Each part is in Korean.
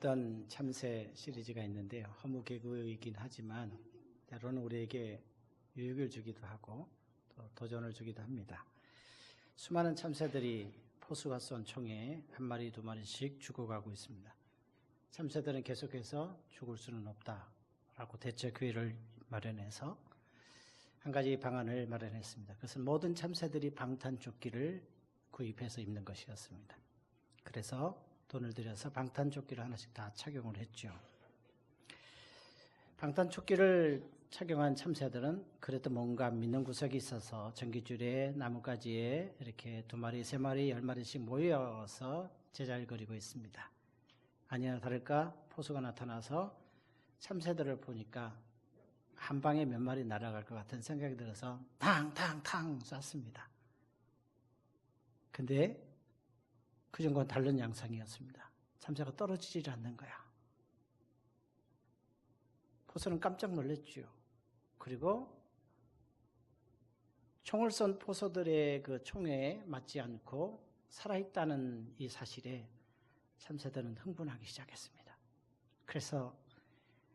했던 참새 시리즈가 있는데요. 허무 개그이긴 하지만 때로는 우리에게 유익을 주기도 하고 또 도전을 주기도 합니다. 수많은 참새들이 포수가 쏜 총에 한 마리 두 마리씩 죽어가고 있습니다. 참새들은 계속해서 죽을 수는 없다라고 대체 기회를 마련해서 한 가지 방안을 마련했습니다. 그것은 모든 참새들이 방탄조끼를 구입해서 입는 것이었습니다. 그래서 돈을 들여서 방탄조끼를 하나씩 다 착용을 했죠. 방탄조끼를 착용한 참새들은 그래도 뭔가 믿는 구석이 있어서 전기줄에 나뭇가지에 이렇게 두 마리, 세 마리, 10마리씩 모여서 제잘거리고 있습니다. 아니나 다를까 포수가 나타나서 참새들을 보니까 한 방에 몇 마리 날아갈 것 같은 생각이 들어서 탕탕탕 쐈습니다. 근데 그 전과는 다른 양상이었습니다. 참새가 떨어지질 않는 거야. 포수는 깜짝 놀랐죠. 그리고 총을 쏜 포수들의 그 총에 맞지 않고 살아있다는 이 사실에 참새들은 흥분하기 시작했습니다. 그래서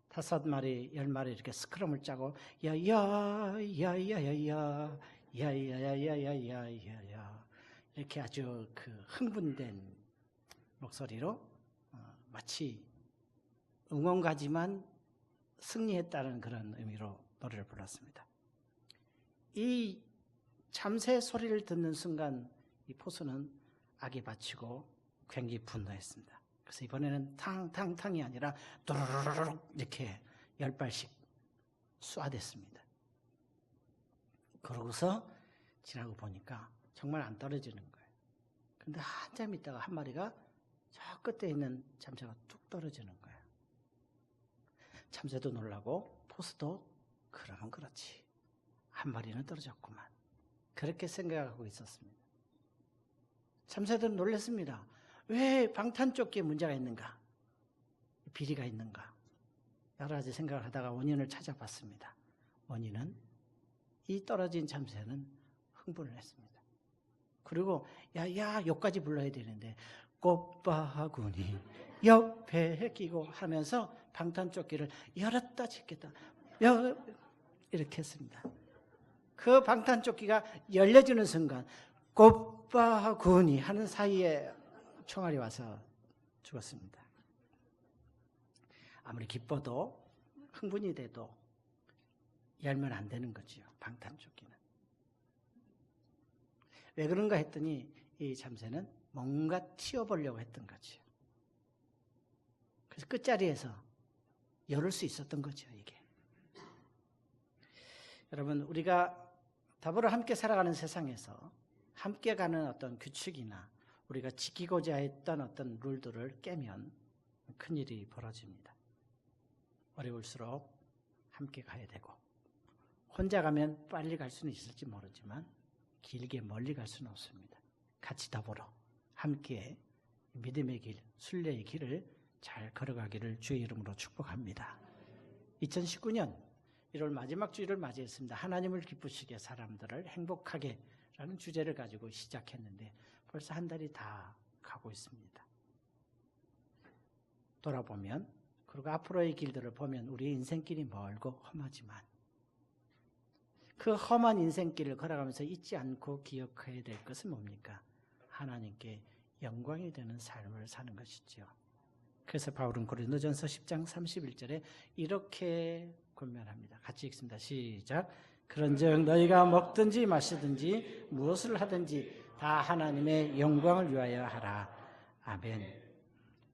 5마리, 10마리 이렇게 스크럼을 짜고 야야야야야야 야야야야야야야 이렇게 아주 그 흥분된 목소리로 마치 응원가지만 승리했다는 그런 의미로 노래를 불렀습니다. 이 참새 소리를 듣는 순간 이 포수는 악에 바치고 굉장히 분노했습니다. 그래서 이번에는 탕탕탕이 아니라 도로로록 이렇게 10발씩 쏴댔습니다. 그러고서 지나고 보니까 정말 안 떨어지는 거예요. 그런데 한참 있다가 한 마리가 저 끝에 있는 참새가 뚝 떨어지는 거예요. 참새도 놀라고 포수도 그러면 그렇지. 한 마리는 떨어졌구만. 그렇게 생각하고 있었습니다. 참새들은 놀랐습니다. 왜 방탄조끼에 문제가 있는가? 비리가 있는가? 여러 가지 생각을 하다가 원인을 찾아봤습니다. 원인은 이 떨어진 참새는 흥분을 했습니다. 그리고 야야 욕까지 불러야 되는데 꽃바구니 옆에 끼고 하면서 방탄조끼를 열었다 찢겠다 이렇게 했습니다. 그 방탄조끼가 열려지는 순간 꽃바구니 하는 사이에 총알이 와서 죽었습니다. 아무리 기뻐도 흥분이 돼도 열면 안 되는 거죠. 방탄조끼는. 왜 그런가 했더니 이 참새는 뭔가 튀어보려고 했던 거죠. 그래서 끝자리에서 열을 수 있었던 거죠. 이게. 여러분 우리가 더불어 함께 살아가는 세상에서 함께 가는 어떤 규칙이나 우리가 지키고자 했던 어떤 룰들을 깨면 큰일이 벌어집니다. 어려울수록 함께 가야 되고 혼자 가면 빨리 갈 수는 있을지 모르지만 길게 멀리 갈 수는 없습니다. 같이 더불어 함께 믿음의 길, 순례의 길을 잘 걸어가기를 주의 이름으로 축복합니다. 2019년 1월 마지막 주일을 맞이했습니다. 하나님을 기쁘시게 사람들을 행복하게 라는 주제를 가지고 시작했는데 벌써 한 달이 다 가고 있습니다. 돌아보면 그리고 앞으로의 길들을 보면 우리의 인생길이 멀고 험하지만 그 험한 인생길을 걸어가면서 잊지 않고 기억해야 될 것은 뭡니까? 하나님께 영광이 되는 삶을 사는 것이죠. 그래서 바울은 고린도전서 10장 31절에 이렇게 권면합니다. 같이 읽습니다. 시작. 그런즉 너희가 먹든지 마시든지 무엇을 하든지 다 하나님의 영광을 위하여 하라. 아멘.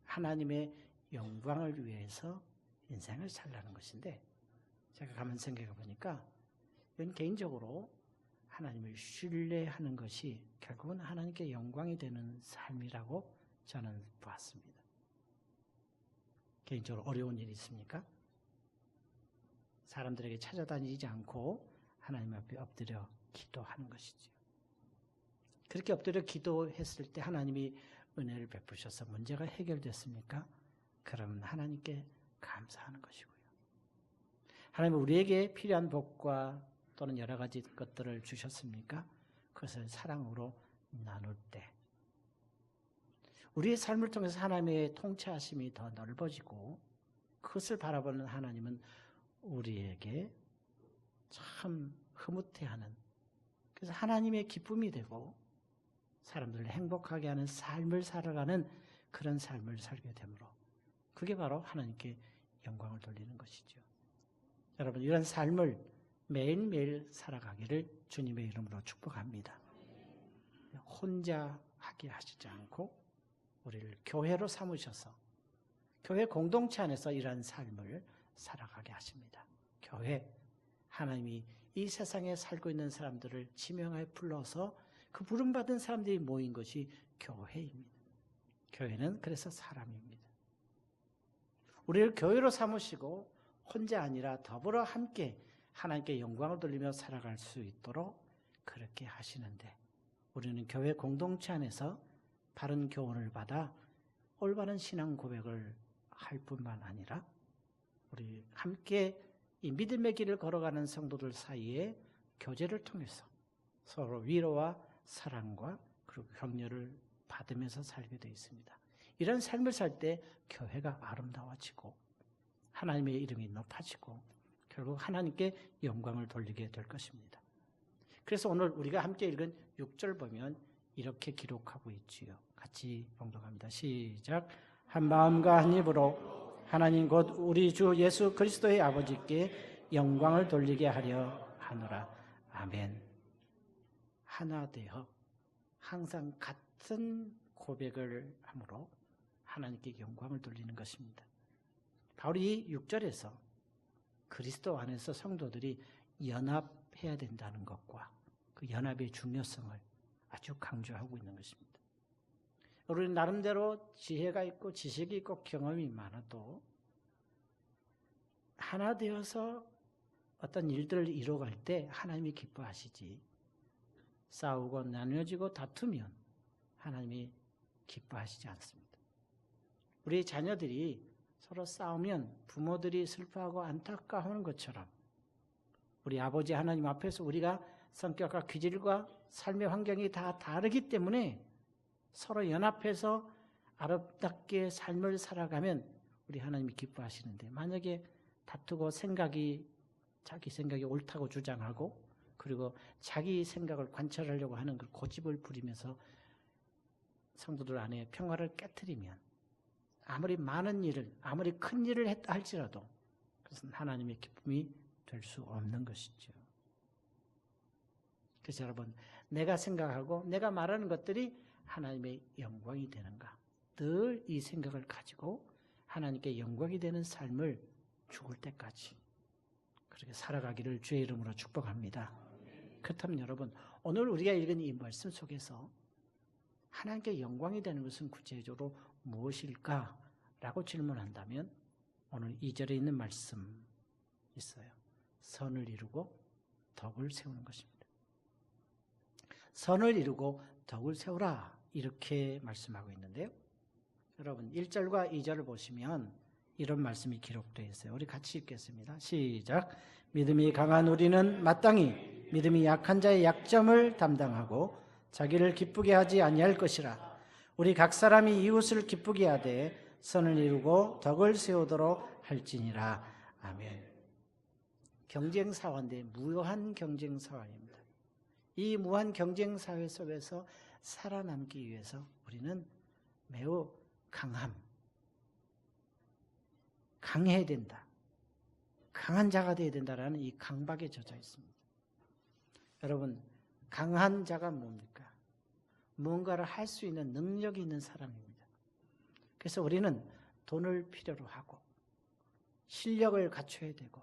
하나님의 영광을 위해서 인생을 살라는 것인데 제가 가만 생각해 보니까 이건 개인적으로 하나님을 신뢰하는 것이 결국은 하나님께 영광이 되는 삶이라고 저는 보았습니다. 개인적으로 어려운 일이 있습니까? 사람들에게 찾아다니지 않고 하나님 앞에 엎드려 기도하는 것이죠. 그렇게 엎드려 기도했을 때 하나님이 은혜를 베푸셔서 문제가 해결됐습니까? 그러면 하나님께 감사하는 것이고요. 하나님은 우리에게 필요한 복과 또는 여러 가지 것들을 주셨습니까? 그것을 사랑으로 나눌 때 우리의 삶을 통해서 하나님의 통치하심이 더 넓어지고 그것을 바라보는 하나님은 우리에게 참 흐뭇해하는, 그래서 하나님의 기쁨이 되고 사람들을 행복하게 하는 삶을 살아가는 그런 삶을 살게 되므로 그게 바로 하나님께 영광을 돌리는 것이죠. 여러분, 이런 삶을 매일매일 살아가기를 주님의 이름으로 축복합니다. 혼자 하게 하시지 않고 우리를 교회로 삼으셔서 교회 공동체 안에서 이런 삶을 살아가게 하십니다. 교회, 하나님이 이 세상에 살고 있는 사람들을 지명하여 불러서 그 부름받은 사람들이 모인 것이 교회입니다. 교회는 그래서 사람입니다. 우리를 교회로 삼으시고 혼자 아니라 더불어 함께 하나님께 영광을 돌리며 살아갈 수 있도록 그렇게 하시는데, 우리는 교회 공동체 안에서 바른 교훈을 받아 올바른 신앙 고백을 할 뿐만 아니라 우리 함께 이 믿음의 길을 걸어가는 성도들 사이에 교제를 통해서 서로 위로와 사랑과 그리고 격려를 받으면서 살게 되어 있습니다. 이런 삶을 살 때 교회가 아름다워지고 하나님의 이름이 높아지고 결국 하나님께 영광을 돌리게 될 것입니다. 그래서 오늘 우리가 함께 읽은 6절 보면 이렇게 기록하고 있지요. 같이 봉독합니다. 시작. 한 마음과 한 입으로 하나님 곧 우리 주 예수 그리스도의 아버지께 영광을 돌리게 하려 하노라. 아멘. 하나 되어 항상 같은 고백을 함으로 하나님께 영광을 돌리는 것입니다. 바로 이 6절에서 그리스도 안에서 성도들이 연합해야 된다는 것과 그 연합의 중요성을 아주 강조하고 있는 것입니다. 우리는 나름대로 지혜가 있고 지식이 있고 경험이 많아도 하나 되어서 어떤 일들을 이뤄갈 때 하나님이 기뻐하시지, 싸우고 나뉘어지고 다투면 하나님이 기뻐하시지 않습니다. 우리 자녀들이 서로 싸우면 부모들이 슬퍼하고 안타까워하는 것처럼 우리 아버지 하나님 앞에서 우리가 성격과 기질과 삶의 환경이 다 다르기 때문에 서로 연합해서 아름답게 삶을 살아가면 우리 하나님이 기뻐하시는데, 만약에 다투고 자기 생각이 옳다고 주장하고 그리고 자기 생각을 관철하려고 하는 그 고집을 부리면서 성도들 안에 평화를 깨트리면 아무리 많은 일을, 아무리 큰 일을 했다 할지라도 그것은 하나님의 기쁨이 될 수 없는 것이죠. 그래서 여러분, 내가 생각하고 내가 말하는 것들이 하나님의 영광이 되는가, 늘 이 생각을 가지고 하나님께 영광이 되는 삶을 죽을 때까지 그렇게 살아가기를 주의 이름으로 축복합니다. 그렇다면 여러분, 오늘 우리가 읽은 이 말씀 속에서 하나님께 영광이 되는 것은 구체적으로 무엇일까? 라고 질문한다면 오늘 2절에 있는 말씀 있어요. 선을 이루고 덕을 세우는 것입니다. 선을 이루고 덕을 세우라, 이렇게 말씀하고 있는데요. 여러분, 1절과 2절을 보시면 이런 말씀이 기록되어 있어요. 우리 같이 읽겠습니다. 시작. 믿음이 강한 우리는 마땅히 믿음이 약한 자의 약점을 담당하고 자기를 기쁘게 하지 아니할 것이라. 우리 각 사람이 이웃을 기쁘게 하되 선을 이루고 덕을 세우도록 할지니라. 아멘. 경쟁사회인데 무한 경쟁사회입니다. 이 무한 경쟁사회 속에서 살아남기 위해서 우리는 매우 강해야 된다, 강한 자가 되어야 된다라는 이 강박에 젖어 있습니다. 여러분, 강한 자가 뭡니까? 무언가를 할 수 있는 능력이 있는 사람입니다. 그래서 우리는 돈을 필요로 하고 실력을 갖춰야 되고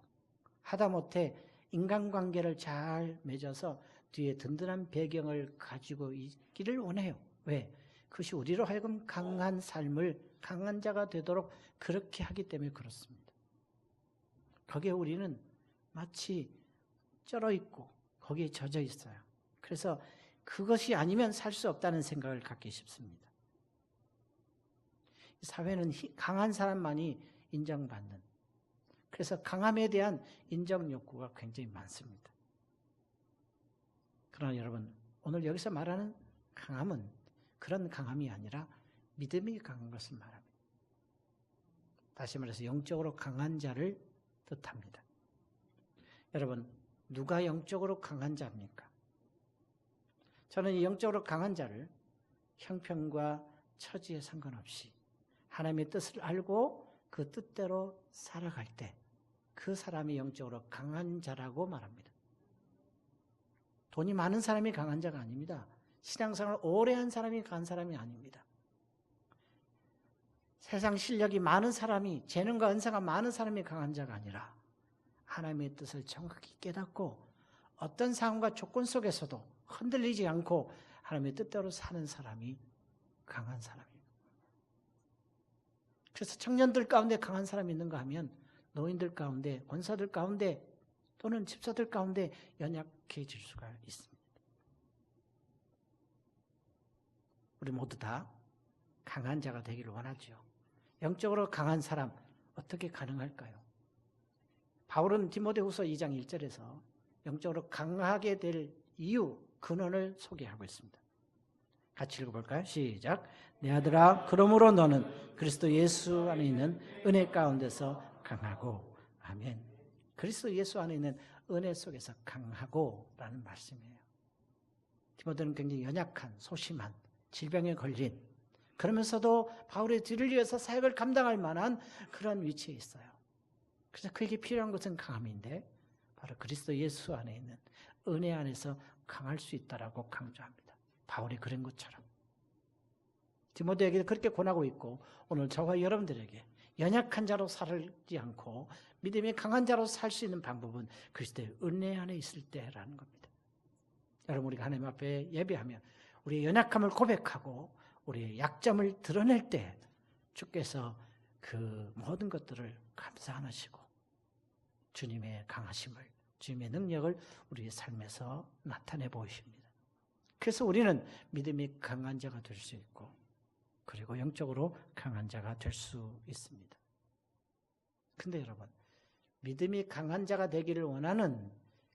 하다못해 인간관계를 잘 맺어서 뒤에 든든한 배경을 가지고 있기를 원해요. 왜? 그것이 우리로 하여금 강한 삶을, 강한 자가 되도록 그렇게 하기 때문에 그렇습니다. 거기에 우리는 마치 쩔어 있고 거기에 젖어 있어요. 그래서 그것이 아니면 살 수 없다는 생각을 갖기 쉽습니다. 사회는 강한 사람만이 인정받는, 그래서 강함에 대한 인정 욕구가 굉장히 많습니다. 그러나 여러분, 오늘 여기서 말하는 강함은 그런 강함이 아니라 믿음이 강한 것을 말합니다. 다시 말해서 영적으로 강한 자를 뜻합니다. 여러분, 누가 영적으로 강한 자입니까? 저는 이 영적으로 강한 자를 형편과 처지에 상관없이 하나님의 뜻을 알고 그 뜻대로 살아갈 때 그 사람이 영적으로 강한 자라고 말합니다. 돈이 많은 사람이 강한 자가 아닙니다. 신앙생활을 오래 한 사람이 강한 사람이 아닙니다. 세상 실력이 많은 사람이, 재능과 은사가 많은 사람이 강한 자가 아니라 하나님의 뜻을 정확히 깨닫고 어떤 상황과 조건 속에서도 흔들리지 않고 하나님의 뜻대로 사는 사람이 강한 사람입니다. 그래서 청년들 가운데 강한 사람이 있는가 하면 노인들 가운데, 권사들 가운데 또는 집사들 가운데 연약해질 수가 있습니다. 우리 모두 다 강한 자가 되기를 원하죠. 영적으로 강한 사람 어떻게 가능할까요? 바울은 디모데후서 2장 1절에서 영적으로 강하게 될 이유, 근원을 소개하고 있습니다. 같이 읽어볼까요? 시작. 내 아들아, 그러므로 너는 그리스도 예수 안에 있는 은혜 가운데서 강하고. 아멘. 그리스도 예수 안에 있는 은혜 속에서 강하고라는 말씀이에요. 디모데는 굉장히 연약한, 소심한, 질병에 걸린, 그러면서도 바울의 뒤를 이어서 사역을 감당할 만한 그런 위치에 있어요. 그래서 그에게 필요한 것은 강함인데 바로 그리스도 예수 안에 있는 은혜 안에서 강할 수 있다라고 강조합니다. 바울이 그런 것처럼 디모데에게 그렇게 권하고 있고, 오늘 저와 여러분들에게 연약한 자로 살지 않고 믿음이 강한 자로 살 수 있는 방법은 그리스도의 은혜 안에 있을 때라는 겁니다. 여러분, 우리가 하나님 앞에 예배하면 우리의 연약함을 고백하고 우리의 약점을 드러낼 때 주께서 그 모든 것들을 감사 안 하시고 주님의 강하심을, 주님의 능력을 우리의 삶에서 나타내 보이십니다. 그래서 우리는 믿음이 강한 자가 될 수 있고 그리고 영적으로 강한 자가 될 수 있습니다. 근데 여러분, 믿음이 강한 자가 되기를 원하는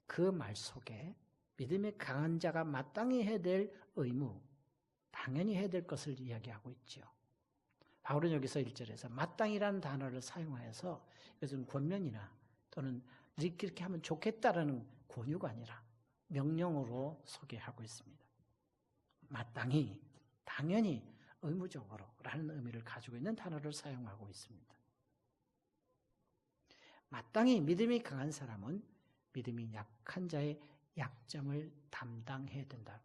그 말 속에 믿음이 강한 자가 마땅히 해야 될 의무, 당연히 해야 될 것을 이야기하고 있죠. 바울은 여기서 1절에서 마땅이라는 단어를 사용하여서 이것은 권면이나 또는 이렇게 하면 좋겠다라는 권유가 아니라 명령으로 소개하고 있습니다. 마땅히, 당연히, 의무적으로 라는 의미를 가지고 있는 단어를 사용하고 있습니다. 마땅히 믿음이 강한 사람은 믿음이 약한 자의 약점을 담당해야 된다고.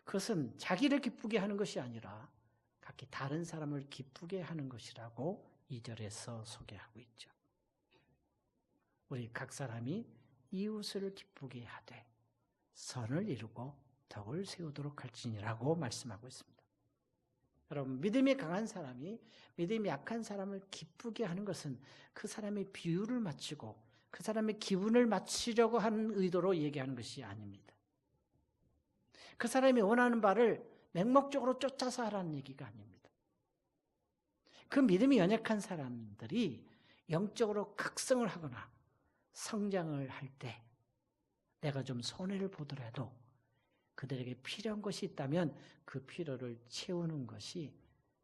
그것은 자기를 기쁘게 하는 것이 아니라 각기 다른 사람을 기쁘게 하는 것이라고 2절에서 소개하고 있죠. 우리 각 사람이 이웃을 기쁘게 하되 선을 이루고 덕을 세우도록 할지니라고 말씀하고 있습니다. 여러분, 믿음이 강한 사람이 믿음이 약한 사람을 기쁘게 하는 것은 그 사람의 비율을 맞추고 그 사람의 기분을 맞추려고 하는 의도로 얘기하는 것이 아닙니다. 그 사람이 원하는 바를 맹목적으로 쫓아서 하라는 얘기가 아닙니다. 그 믿음이 연약한 사람들이 영적으로 각성을 하거나 성장을 할 때 내가 좀 손해를 보더라도 그들에게 필요한 것이 있다면 그 필요를 채우는 것이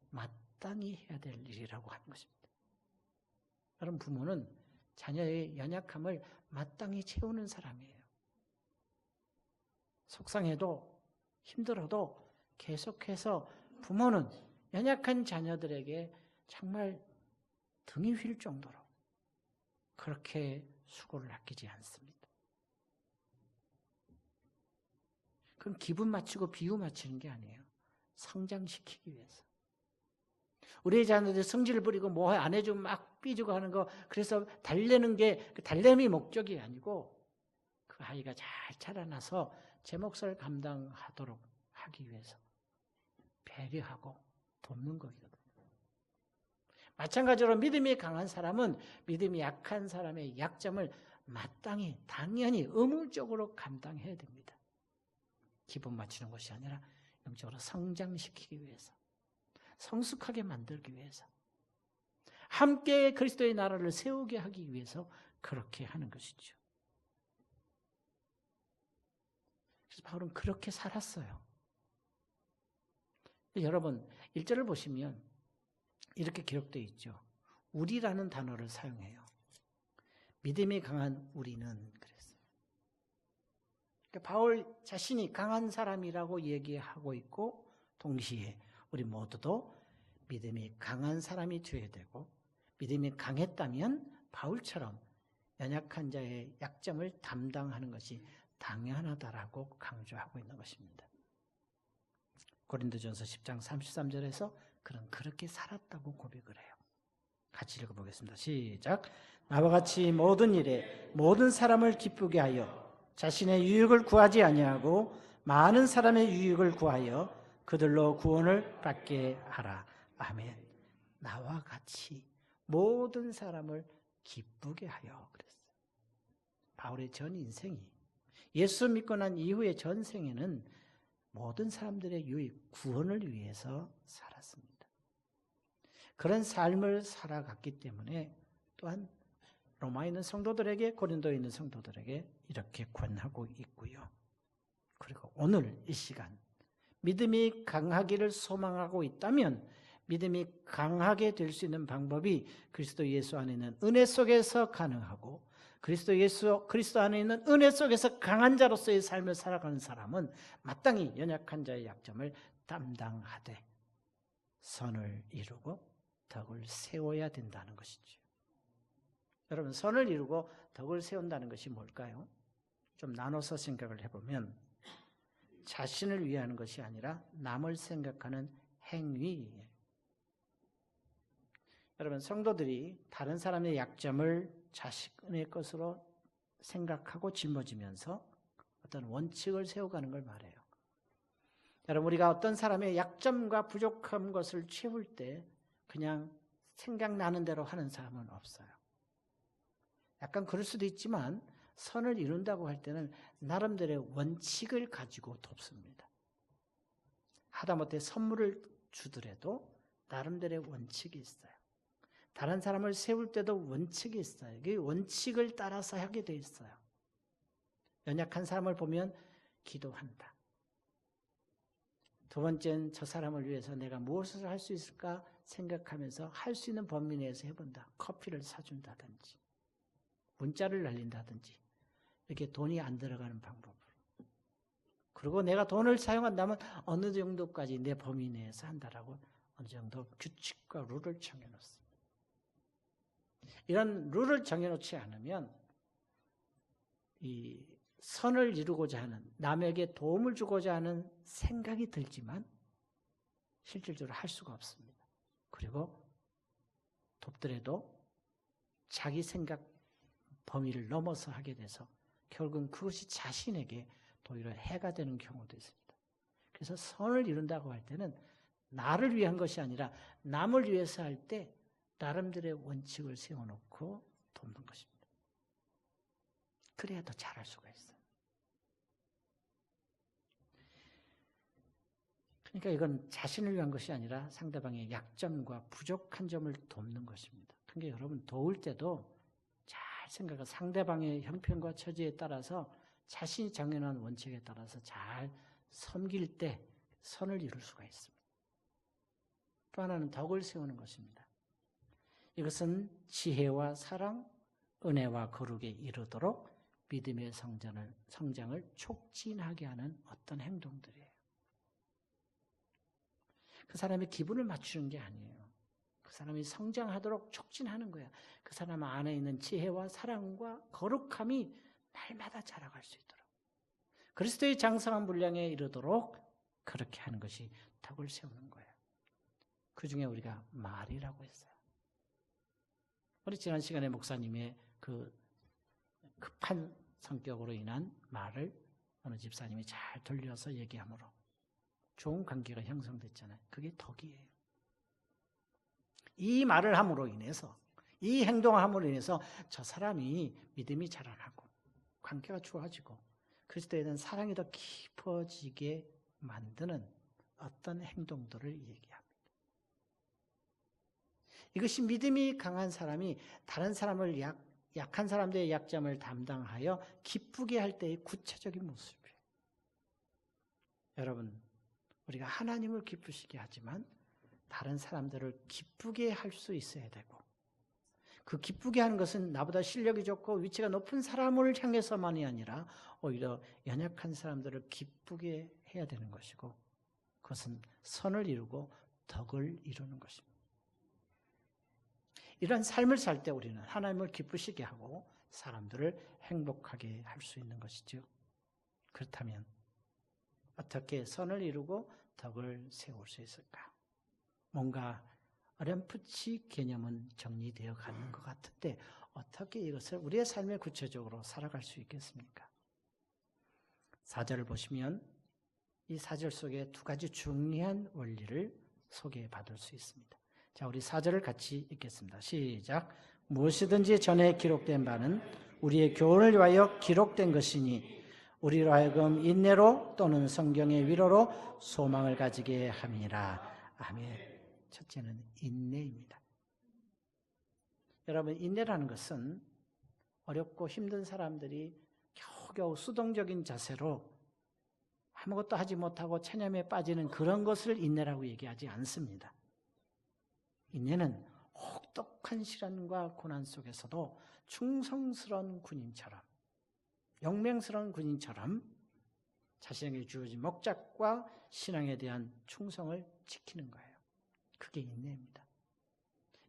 마땅히 해야 될 일이라고 하는 것입니다. 여러분, 부모는 자녀의 연약함을 마땅히 채우는 사람이에요. 속상해도 힘들어도 계속해서 부모는 연약한 자녀들에게 정말 등이 휠 정도로 그렇게 수고를 아끼지 않습니다. 그건 기분 맞추고 비유 맞추는 게 아니에요. 성장시키기 위해서. 우리 자녀들 성질을 부리고 뭐 안 해주면 막 삐지고 하는 거, 그래서 달래는 게 그 달램이 목적이 아니고 그 아이가 잘 자라나서 제 몫을 감당하도록 하기 위해서 배려하고 돕는 거거든요. 마찬가지로 믿음이 강한 사람은 믿음이 약한 사람의 약점을 마땅히, 당연히, 의무적으로 감당해야 됩니다. 기분 맞추는 것이 아니라 영적으로 성장시키기 위해서, 성숙하게 만들기 위해서, 함께 그리스도의 나라를 세우게 하기 위해서 그렇게 하는 것이죠. 그래서 바울은 그렇게 살았어요. 여러분 1절을 보시면 이렇게 기록되어 있죠. 우리라는 단어를 사용해요. 믿음이 강한 우리는 그랬어요. 그러니까 바울 자신이 강한 사람이라고 얘기하고 있고 동시에 우리 모두도 믿음이 강한 사람이 되어야 되고 믿음이 강했다면 바울처럼 연약한 자의 약점을 담당하는 것이 당연하다라고 강조하고 있는 것입니다. 고린도전서 10장 33절에서 그는 그렇게 살았다고 고백을 해요. 같이 읽어보겠습니다. 시작. 나와 같이 모든 일에 모든 사람을 기쁘게 하여 자신의 유익을 구하지 아니하고 많은 사람의 유익을 구하여 그들로 구원을 받게 하라. 아멘. 나와 같이 모든 사람을 기쁘게 하여 그랬어요. 바울의 전 인생이 예수 믿고 난 이후의 전생에는 모든 사람들의 유익, 구원을 위해서 살았습니다. 그런 삶을 살아갔기 때문에 또한 로마에 있는 성도들에게 고린도에 있는 성도들에게 이렇게 권하고 있고요. 그리고 오늘 이 시간 믿음이 강하기를 소망하고 있다면 믿음이 강하게 될 수 있는 방법이 그리스도 예수 안에 있는 은혜 속에서 가능하고 그리스도 안에 있는 은혜 속에서 강한 자로서의 삶을 살아가는 사람은 마땅히 연약한 자의 약점을 담당하되 선을 이루고 덕을 세워야 된다는 것이죠. 여러분 선을 이루고 덕을 세운다는 것이 뭘까요? 좀 나눠서 생각을 해보면 자신을 위하는 것이 아니라 남을 생각하는 행위예요. 여러분 성도들이 다른 사람의 약점을 자신의 것으로 생각하고 짊어지면서 어떤 원칙을 세워가는 걸 말해요. 여러분 우리가 어떤 사람의 약점과 부족한 것을 채울 때 그냥 생각나는 대로 하는 사람은 없어요. 약간 그럴 수도 있지만 선을 이룬다고 할 때는 나름대로의 원칙을 가지고 돕습니다. 하다못해 선물을 주더라도 나름대로의 원칙이 있어요. 다른 사람을 세울 때도 원칙이 있어요. 그 원칙을 따라서 하게 돼 있어요. 연약한 사람을 보면 기도한다. 두 번째는 저 사람을 위해서 내가 무엇을 할 수 있을까 생각하면서 할 수 있는 범위 내에서 해본다. 커피를 사준다든지 문자를 날린다든지 이렇게 돈이 안 들어가는 방법으로. 그리고 내가 돈을 사용한다면 어느 정도까지 내 범위 내에서 한다라고 어느 정도 규칙과 룰을 정해놓습니다. 이런 룰을 정해놓지 않으면 이 선을 이루고자 하는 남에게 도움을 주고자 하는 생각이 들지만 실질적으로 할 수가 없습니다. 그리고 돕더라도 자기 생각 범위를 넘어서 하게 돼서 결국은 그것이 자신에게 오히려 해가 되는 경우도 있습니다. 그래서 선을 이룬다고 할 때는 나를 위한 것이 아니라 남을 위해서 할 때 나름대로의 원칙을 세워놓고 돕는 것입니다. 그래야 더 잘할 수가 있어요. 그러니까 이건 자신을 위한 것이 아니라 상대방의 약점과 부족한 점을 돕는 것입니다. 그러니까 여러분 도울 때도 잘 생각해 상대방의 형편과 처지에 따라서 자신이 정해놓은 원칙에 따라서 잘 섬길 때 선을 이룰 수가 있습니다. 또 하나는 덕을 세우는 것입니다. 이것은 지혜와 사랑, 은혜와 거룩에 이르도록 믿음의 성장을 촉진하게 하는 어떤 행동들이에요. 그 사람의 기분을 맞추는 게 아니에요. 그 사람이 성장하도록 촉진하는 거야. 그 사람 안에 있는 지혜와 사랑과 거룩함이 날마다 자라갈 수 있도록. 그리스도의 장성한 분량에 이르도록 그렇게 하는 것이 덕을 세우는 거예요. 그 중에 우리가 말이라고 했어요. 우리 지난 시간에 목사님의 그 급한 성격으로 인한 말을 어느 집사님이 잘 돌려서 얘기함으로 좋은 관계가 형성됐잖아요. 그게 덕이에요. 이 말을 함으로 인해서 이 행동을 함으로 인해서 저 사람이 믿음이 자라나고 관계가 좋아지고 그리스도에 대한 사랑이 더 깊어지게 만드는 어떤 행동들을 얘기합니다. 이것이 믿음이 강한 사람이 다른 사람을 약한 사람들의 약점을 담당하여 기쁘게 할 때의 구체적인 모습이에요. 여러분, 우리가 하나님을 기쁘시게 하지만 다른 사람들을 기쁘게 할 수 있어야 되고, 그 기쁘게 하는 것은 나보다 실력이 좋고 위치가 높은 사람을 향해서만이 아니라 오히려 연약한 사람들을 기쁘게 해야 되는 것이고, 그것은 선을 이루고 덕을 이루는 것입니다. 이런 삶을 살 때 우리는 하나님을 기쁘시게 하고 사람들을 행복하게 할 수 있는 것이죠. 그렇다면 어떻게 선을 이루고 덕을 세울 수 있을까? 뭔가 어렴풋이 개념은 정리되어 가는 것 같은데 어떻게 이것을 우리의 삶에 구체적으로 살아갈 수 있겠습니까? 4절을 보시면 이 4절 속에 두 가지 중요한 원리를 소개받을 수 있습니다. 자, 우리 4절을 같이 읽겠습니다. 시작. 무엇이든지 전에 기록된 바는 우리의 교훈을 위하여 기록된 것이니 우리로 하여금 인내로 또는 성경의 위로로 소망을 가지게 함이라. 아멘. 첫째는 인내입니다. 여러분, 인내라는 것은 어렵고 힘든 사람들이 겨우겨우 수동적인 자세로 아무것도 하지 못하고 체념에 빠지는 그런 것을 인내라고 얘기하지 않습니다. 인내는 혹독한 시련과 고난 속에서도 충성스러운 군인처럼, 용맹스러운 군인처럼 자신에게 주어진 목적과 신앙에 대한 충성을 지키는 거예요. 그게 인내입니다.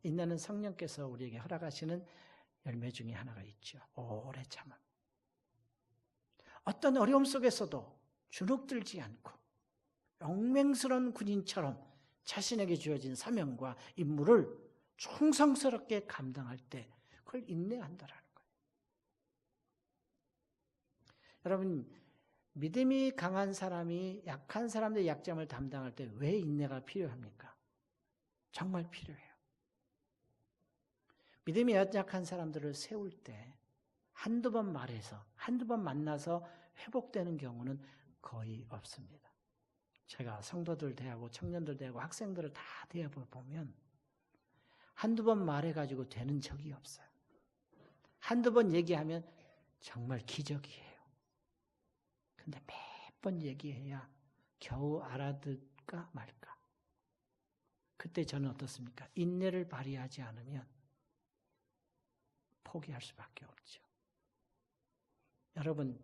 인내는 성령께서 우리에게 허락하시는 열매 중에 하나가 있죠. 오래 참음. 어떤 어려움 속에서도 주눅들지 않고 용맹스러운 군인처럼 자신에게 주어진 사명과 임무를 충성스럽게 감당할 때 그걸 인내한다라는 거예요. 여러분, 믿음이 강한 사람이 약한 사람들의 약점을 담당할 때 왜 인내가 필요합니까? 정말 필요해요. 믿음이 연약한 사람들을 세울 때 한두 번 말해서 한두 번 만나서 회복되는 경우는 거의 없습니다. 제가 성도들 대하고 청년들 대하고 학생들을 다 대해보면 한두 번 말해가지고 되는 적이 없어요. 한두 번 얘기하면 정말 기적이에요. 근데 몇 번 얘기해야 겨우 알아듣까 말까. 그때 저는 어떻습니까? 인내를 발휘하지 않으면 포기할 수밖에 없죠. 여러분,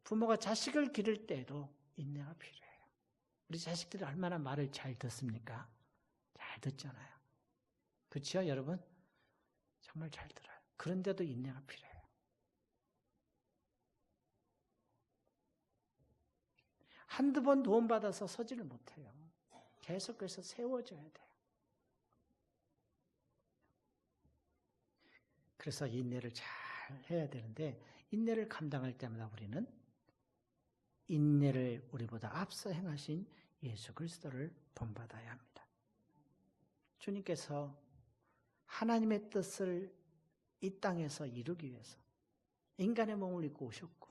부모가 자식을 기를 때에도 인내가 필요해요. 우리 자식들이 얼마나 말을 잘 듣습니까? 잘 듣잖아요. 그렇죠, 여러분? 정말 잘 들어요. 그런데도 인내가 필요해요. 한두 번 도움받아서 서지를 못해요. 계속해서 세워줘야 돼요. 그래서 인내를 잘 해야 되는데 인내를 감당할 때마다 우리는 인내를 우리보다 앞서 행하신 예수 그리스도를 본받아야 합니다. 주님께서 하나님의 뜻을 이 땅에서 이루기 위해서 인간의 몸을 입고 오셨고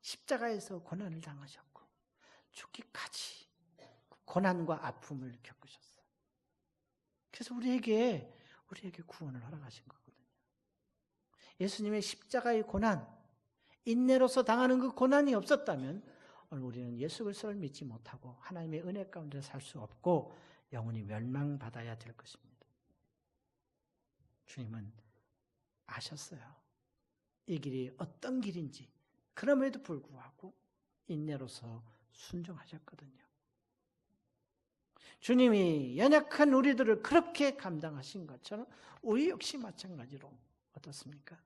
십자가에서 고난을 당하셨고 죽기까지 고난과 아픔을 겪으셨어요. 그래서 우리에게 구원을 허락하신 거거든요. 예수님의 십자가의 고난, 인내로서 당하는 그 고난이 없었다면 오늘 우리는 예수 그리스도를 믿지 못하고 하나님의 은혜 가운데 살 수 없고 영원히 멸망받아야 될 것입니다. 주님은 아셨어요. 이 길이 어떤 길인지. 그럼에도 불구하고 인내로서 순종하셨거든요. 주님이 연약한 우리들을 그렇게 감당하신 것처럼 우리 역시 마찬가지로 어떻습니까?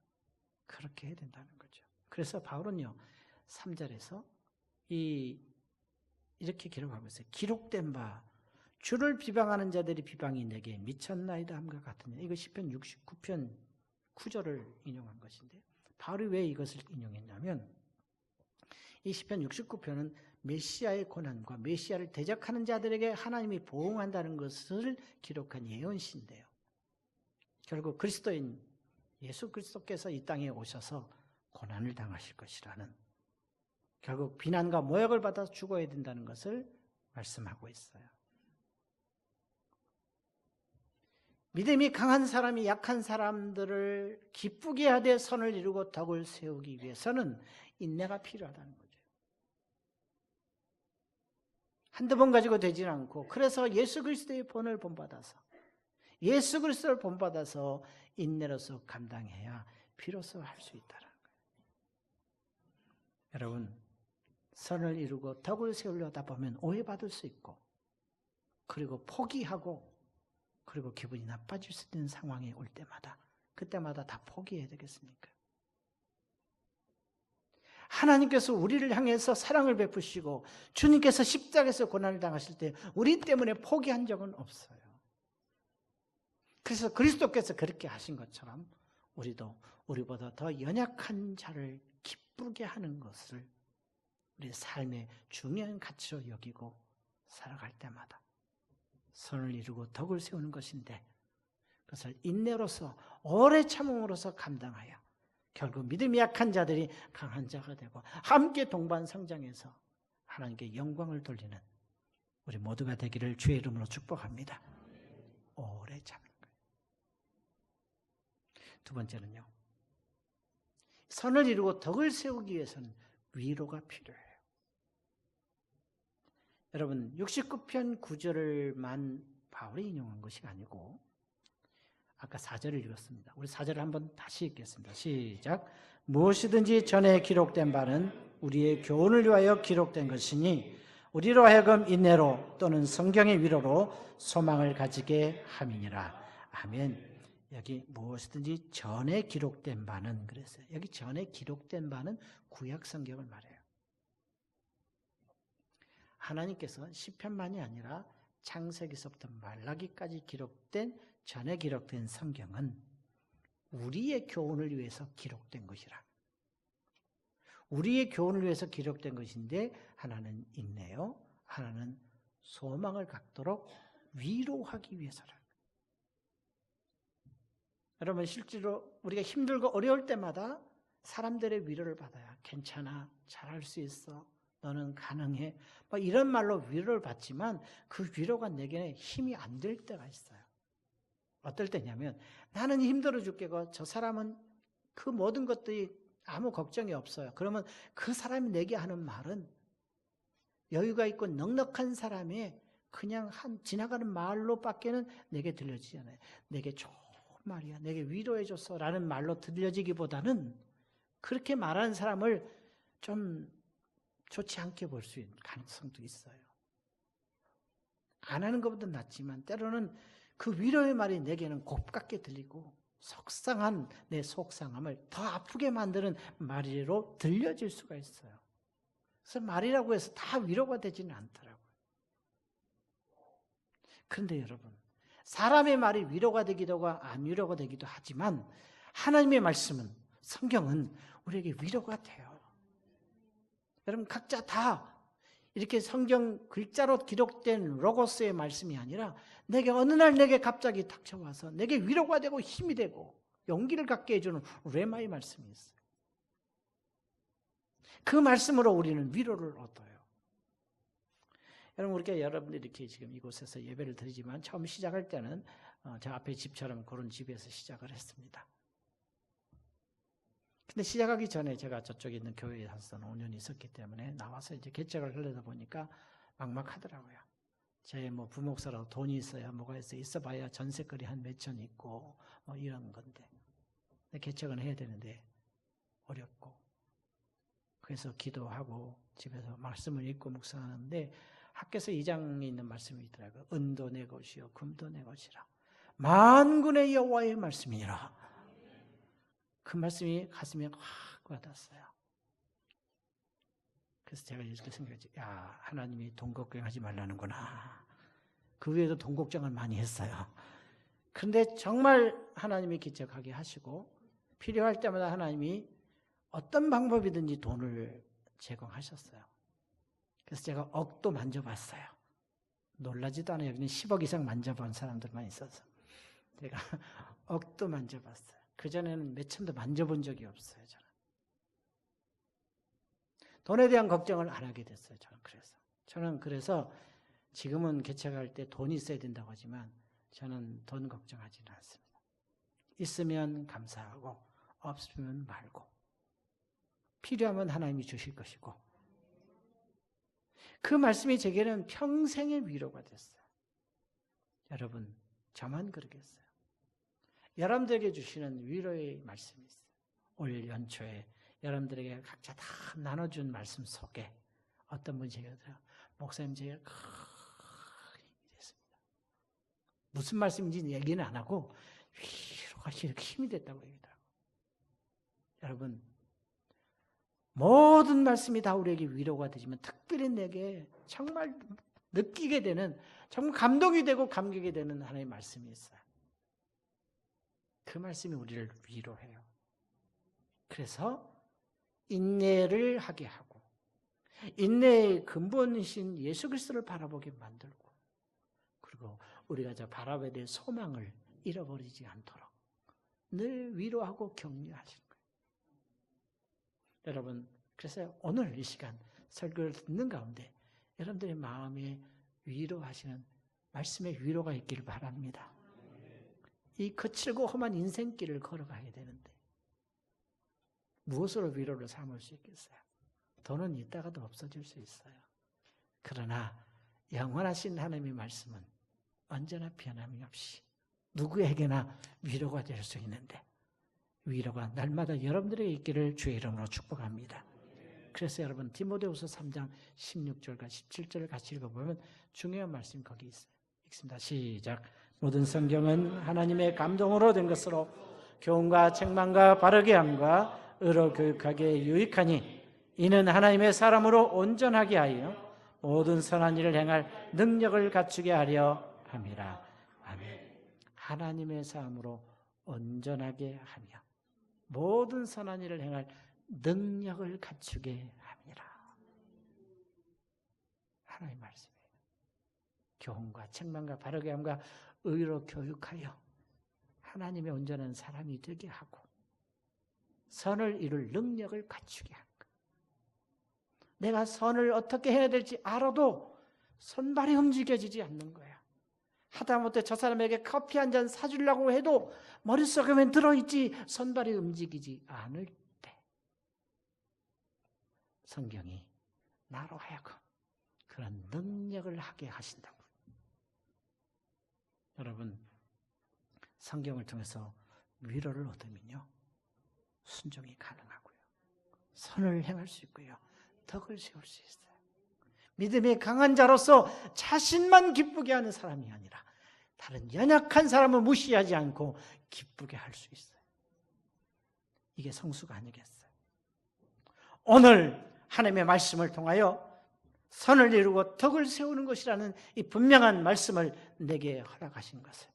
그렇게 해야 된다는 거죠. 그래서 바울은요, 3절에서 이렇게 기록하고 있어요. 기록된 바 주를 비방하는 자들이 비방이 내게 미쳤나이다 함과 같으냐. 이거 시편 69편 9절을 인용한 것인데 바울이 왜 이것을 인용했냐면 이 시편 69편은 메시아의 고난과 메시아를 대적하는 자들에게 하나님이 보응한다는 것을 기록한 예언시인데요. 결국 그리스도인 예수 그리스도께서 이 땅에 오셔서 고난을 당하실 것이라는, 결국 비난과 모욕을 받아 죽어야 된다는 것을 말씀하고 있어요. 믿음이 강한 사람이 약한 사람들을 기쁘게 하되 선을 이루고 덕을 세우기 위해서는 인내가 필요하다는 거죠. 한두 번 가지고 되지는 않고, 그래서 예수 그리스도의 본을 본받아서, 예수 그리스도를 본받아서 인내로서 감당해야 비로소 할 수 있다는 거예요. 여러분, 선을 이루고 덕을 세우려다 보면 오해받을 수 있고, 그리고 포기하고, 그리고 기분이 나빠질 수 있는 상황이 올 때마다, 그때마다 다 포기해야 되겠습니까? 하나님께서 우리를 향해서 사랑을 베푸시고 주님께서 십자가에서 고난을 당하실 때 우리 때문에 포기한 적은 없어요. 그래서 그리스도께서 그렇게 하신 것처럼 우리도 우리보다 더 연약한 자를 기쁘게 하는 것을 우리 삶의 중요한 가치로 여기고 살아갈 때마다 선을 이루고 덕을 세우는 것인데, 그것을 인내로서 오래 참음으로써 감당하여 결국 믿음이 약한 자들이 강한 자가 되고 함께 동반 성장해서 하나님께 영광을 돌리는 우리 모두가 되기를 주의 이름으로 축복합니다. 오래 참는 거예요. 두 번째는요, 선을 이루고 덕을 세우기 위해서는 위로가 필요해요. 여러분, 69편 9절만 바울이 인용한 것이 아니고 아까 4절을 읽었습니다. 우리 4절을 한번 다시 읽겠습니다. 시작. 무엇이든지 전에 기록된 바는 우리의 교훈을 위하여 기록된 것이니 우리로 하여금 인내로 또는 성경의 위로로 소망을 가지게 함이니라. 아멘. 여기 무엇이든지 전에 기록된 바는 그랬어요. 여기 전에 기록된 바는 구약 성경을 말해요. 하나님께서 시편만이 아니라 창세기서부터 말라기까지 전에 기록된 성경은 우리의 교훈을 위해서 기록된 것이라. 우리의 교훈을 위해서 기록된 것인데 하나는 인내요, 하나는 소망을 갖도록 위로하기 위해서라. 여러분, 실제로 우리가 힘들고 어려울 때마다 사람들의 위로를 받아야 괜찮아, 잘할 수 있어, 너는 가능해, 이런 말로 위로를 받지만 그 위로가 내게 힘이 안 될 때가 있어요. 어떨 때냐면 나는 힘들어 죽겠고 저 사람은 그 모든 것들이 아무 걱정이 없어요. 그러면 그 사람이 내게 하는 말은 여유가 있고 넉넉한 사람의 그냥 지나가는 말로밖에는 내게 들려지지 않아요. 내게 좋은 말이야, 내게 위로해줬어 라는 말로 들려지기보다는 그렇게 말하는 사람을 좀 좋지 않게 볼 수 있는 가능성도 있어요. 안 하는 것보다 낫지만 때로는 그 위로의 말이 내게는 곱깝게 들리고 속상한 내 속상함을 더 아프게 만드는 말로 들려질 수가 있어요. 그래서 말이라고 해서 다 위로가 되지는 않더라고요. 그런데 여러분, 사람의 말이 위로가 되기도 하고 안 위로가 되기도 하지만 하나님의 말씀은, 성경은 우리에게 위로가 돼요. 여러분, 각자 다 이렇게 성경 글자로 기록된 로고스의 말씀이 아니라 어느 날 내게 갑자기 닥쳐와서 내게 위로가 되고 힘이 되고 용기를 갖게 해주는 레마의 말씀이 있어요. 그 말씀으로 우리는 위로를 얻어요. 여러분, 우리가 여러분들이 이렇게 지금 이곳에서 예배를 드리지만 처음 시작할 때는 저 앞에 집처럼 그런 집에서 시작을 했습니다. 근데 시작하기 전에 제가 저쪽에 있는 교회에 한 5년 있었기 때문에 나와서 이제 개척을 하려다 보니까 막막하더라고요. 제 부목사라고 돈이 있어야 뭐가 있어봐야 전세거리 한 몇천 있고 이런 건데 개척은 해야 되는데 어렵고, 그래서 기도하고 집에서 말씀을 읽고 묵상하는데 학교에서 2장에 있는 말씀이 있더라고요. 은도 내 것이요 금도 내 것이라 만군의 여호와의 말씀이니라. 그 말씀이 가슴에 확 와닿았어요. 그래서 제가 이렇게 생각했지. 야, 하나님이 돈 걱정하지 말라는구나. 그 외에도 돈 걱정을 많이 했어요. 그런데 정말 하나님이 기적하게 하시고 필요할 때마다 하나님이 어떤 방법이든지 돈을 제공하셨어요. 그래서 제가 억도 만져봤어요. 놀라지도 않아요. 여기는 10억 이상 만져본 사람들만 있어서. 제가 억도 만져봤어요. 그전에는 몇천도 만져본 적이 없어요. 저는 돈에 대한 걱정을 안 하게 됐어요. 저는 그래서 지금은 개척할 때 돈이 있어야 된다고 하지만 저는 돈 걱정하지는 않습니다. 있으면 감사하고 없으면 말고 필요하면 하나님이 주실 것이고, 그 말씀이 제게는 평생의 위로가 됐어요. 여러분, 저만 그러겠어요? 여러분들에게 주시는 위로의 말씀이 있어요. 올 연초에 여러분들에게 각자 다 나눠준 말씀 속에 어떤 분이 제가 목사님 제가 큰 힘이 됐습니다. 무슨 말씀인지 얘기는 안 하고 위로가 이렇게 힘이 됐다고 얘기하더라고요. 여러분, 모든 말씀이 다 우리에게 위로가 되지만 특별히 내게 정말 느끼게 되는, 정말 감동이 되고 감격이 되는 하나님의 말씀이 있어요. 그 말씀이 우리를 위로해요. 그래서 인내를 하게 하고 인내의 근본이신 예수 그리스도를 바라보게 만들고, 그리고 우리가 저 바라봐야 될 소망을 잃어버리지 않도록 늘 위로하고 격려하시는 거예요. 여러분, 그래서 오늘 이 시간 설교를 듣는 가운데 여러분들의 마음에 위로하시는 말씀의 위로가 있기를 바랍니다. 이 거칠고 험한 인생길을 걸어가야 되는데 무엇으로 위로를 삼을 수 있겠어요? 돈은 있다가도 없어질 수 있어요. 그러나 영원하신 하나님의 말씀은 언제나 변함이 없이 누구에게나 위로가 될 수 있는데, 위로가 날마다 여러분들에게 있기를 주의 이름으로 축복합니다. 그래서 여러분, 디모데후서 3장 16절과 17절을 같이 읽어보면 중요한 말씀이 거기 있어요. 읽습니다. 시작. 모든 성경은 하나님의 감동으로 된 것으로 교훈과 책망과 바르게 함과 의로 교육하기에 유익하니 이는 하나님의 사람으로 온전하게 하여 모든 선한 일을 행할 능력을 갖추게 하려 함이라. 아멘. 하나님의 사람으로 온전하게 하며 모든 선한 일을 행할 능력을 갖추게 합니다. 하나님의 말씀이에요. 교훈과 책망과 바르게 함과 의로 교육하여 하나님의 온전한 사람이 되게 하고 선을 이룰 능력을 갖추게 하는 거예요. 내가 선을 어떻게 해야 될지 알아도 손발이 움직여지지 않는 거야. 하다못해 저 사람에게 커피 한 잔 사주려고 해도 머릿속에만 들어있지 손발이 움직이지 않을 때 성경이 나로 하여금 그런 능력을 하게 하신다고. 여러분, 성경을 통해서 위로를 얻으면요, 순종이 가능하고요, 선을 행할 수 있고요, 덕을 세울 수 있어요. 믿음이 강한 자로서 자신만 기쁘게 하는 사람이 아니라 다른 연약한 사람을 무시하지 않고 기쁘게 할 수 있어요. 이게 성수가 아니겠어요? 오늘 하나님의 말씀을 통하여 선을 이루고 덕을 세우는 것이라는 이 분명한 말씀을 내게 허락하신 것을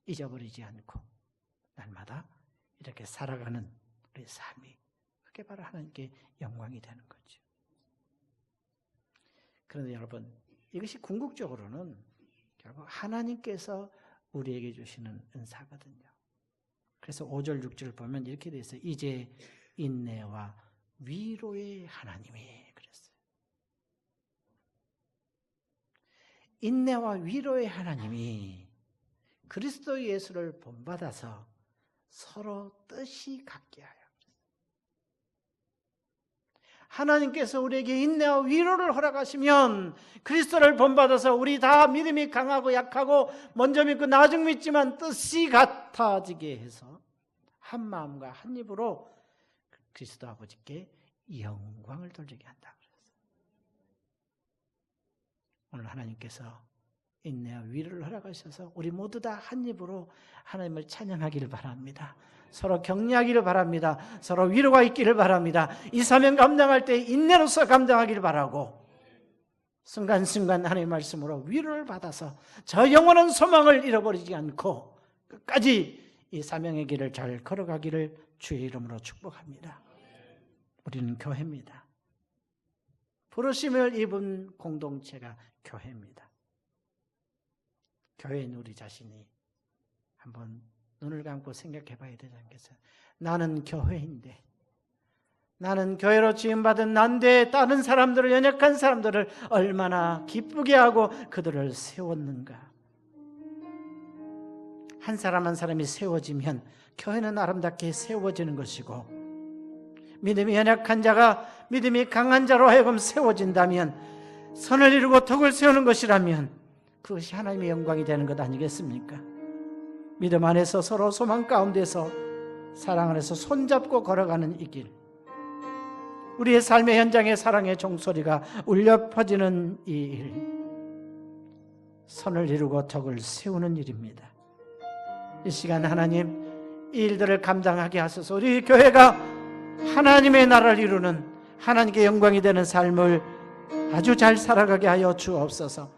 잊어버리지 않고 날마다 이렇게 살아가는 우리 삶이, 그게 바로 하나님께 영광이 되는 거죠. 그런데 여러분, 이것이 궁극적으로는 결국 하나님께서 우리에게 주시는 은사거든요. 그래서 5절 6절을 보면 이렇게 되어 있어요. 이제 인내와 위로의 하나님이 그랬어요. 인내와 위로의 하나님이 그리스도 예수를 본받아서 서로 뜻이 같게 하여. 하나님께서 우리에게 인내와 위로를 허락하시면 그리스도를 본받아서 우리 다 믿음이 강하고 약하고 먼저 믿고 나중 믿지만 뜻이 같아지게 해서 한 마음과 한 입으로 그리스도 아버지께 영광을 돌리게 한다 그랬어요. 오늘 하나님께서 인내와 위로를 허락하셔서 우리 모두 다 한 입으로 하나님을 찬양하기를 바랍니다. 서로 격려하기를 바랍니다. 서로 위로가 있기를 바랍니다. 이 사명 감당할 때 인내로서 감당하기를 바라고 순간순간 하나님의 말씀으로 위로를 받아서 저 영원한 소망을 잃어버리지 않고 끝까지 이 사명의 길을 잘 걸어가기를 주의 이름으로 축복합니다. 우리는 교회입니다. 부르심을 입은 공동체가 교회입니다. 교회인 우리 자신이 한번 눈을 감고 생각해 봐야 되지 않겠어요? 나는 교회인데, 나는 교회로 지음받은 난데 다른 사람들을, 연약한 사람들을 얼마나 기쁘게 하고 그들을 세웠는가. 한 사람 한 사람이 세워지면 교회는 아름답게 세워지는 것이고, 믿음이 연약한 자가 믿음이 강한 자로 하여금 세워진다면 선을 이루고 덕을 세우는 것이라면 그것이 하나님의 영광이 되는 것 아니겠습니까? 믿음 안에서 서로 소망 가운데서 사랑 안에서 손잡고 걸어가는 이 길, 우리의 삶의 현장에 사랑의 종소리가 울려 퍼지는 이 일, 선을 이루고 덕을 세우는 일입니다. 이 시간 하나님 이 일들을 감당하게 하소서. 우리 교회가 하나님의 나라를 이루는, 하나님께 영광이 되는 삶을 아주 잘 살아가게 하여 주옵소서.